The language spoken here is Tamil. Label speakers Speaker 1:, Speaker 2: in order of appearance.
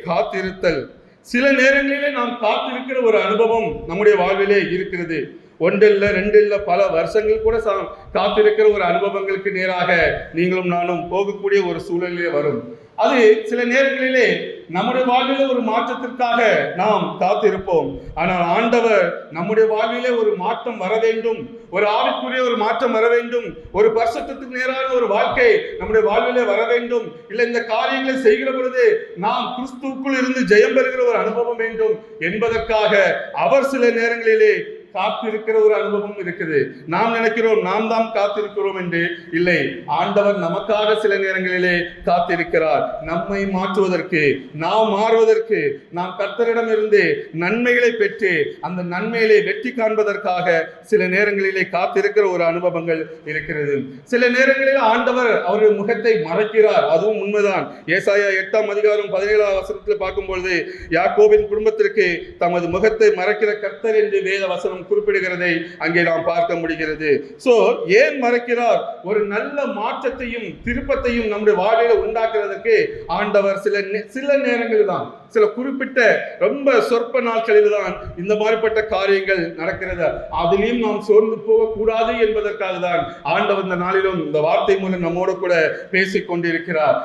Speaker 1: காத்திருத்தல். சில நேரங்களிலே நாம் காத்திருக்கிற ஒரு அனுபவம் நம்முடைய வாழ்விலே இருக்கிறது. ஒன்றில்ல ரெண்டில்ல பல வருஷங்கள் கூட காத்திருக்கிற ஒரு அனுபவங்களுக்கு நேராக நீங்களும் நானும் போகக்கூடிய ஒரு சூழலிலே வரும். அது சில நேரங்களிலே நம்முடைய வாழ்விலே ஒரு மாற்றத்திற்காக நாம் காத்திருப்போம். ஆனால் ஆண்டவர் நம்முடைய வாழ்விலே ஒரு மாற்றம் வர வேண்டும், ஒரு ஆவிக்குரிய ஒரு மாற்றம் வர வேண்டும், ஒரு பரிசுத்தத்துக்கு நேரான ஒரு வாழ்க்கை நம்முடைய வாழ்விலே வர வேண்டும், இல்லை இந்த காரியங்களை செய்கிற பொழுது நாம் கிறிஸ்துவுக்குள் இருந்து ஜெயம் பெறுகிற ஒரு அனுபவம் வேண்டும் என்பதற்காக அவர் சில நேரங்களிலே காத்திருக்கிற ஒரு அனுபவம் இருக்குது. நாம் நினைக்கிறோம் நாம் தான் காத்திருக்கிறோம் என்று. இல்லை, ஆண்டவர் நமக்காக சில நேரங்களிலே காத்திருக்கிறார். நம்மை மாற்றுவதற்கு, நாம் மாறுவதற்கு, நாம் கர்த்தரிடம் இருந்து நன்மைகளை பெற்று அந்த நன்மையிலே வெற்றி காண்பதற்காக சில நேரங்களிலே காத்திருக்கிற ஒரு அனுபவங்கள் இருக்கிறது. சில நேரங்களில் ஆண்டவர் அவருடைய முகத்தை மறைக்கிறார், அதுவும் உண்மைதான். ஏசாயா 8:17 பார்க்கும்பொழுது யாக்கோபின் குடும்பத்திற்கு தமது முகத்தை மறைக்கிற கர்த்தர் என்று வேத வசனம் குறிப்பிடுகிறதை அங்கே நாம் பார்க்க முடிகிறது. சோ ஏன் மறைக்கிறார்? ஒரு நல்ல மாற்றத்தையும் திருப்பத்தையும் நம்முடைய வாழ்வில உண்டாக்குறதுக்கு ஆண்டவர் சில நேரங்களில் தான், சில குறிப்பிட்ட ரொம்ப சொற்ப நாட்களில் தான் இந்த மாதிரிப்பட்ட காரியங்கள் நடக்கிறது. அதிலையும் நாம் சோர்ந்து போக கூடாது என்பதற்காக தான் ஆண்டவர் இந்த நாளிலும் இந்த வார்த்தை மூலம் நம்மோடு கூட பேசிக் கொண்டிருக்கிறார்.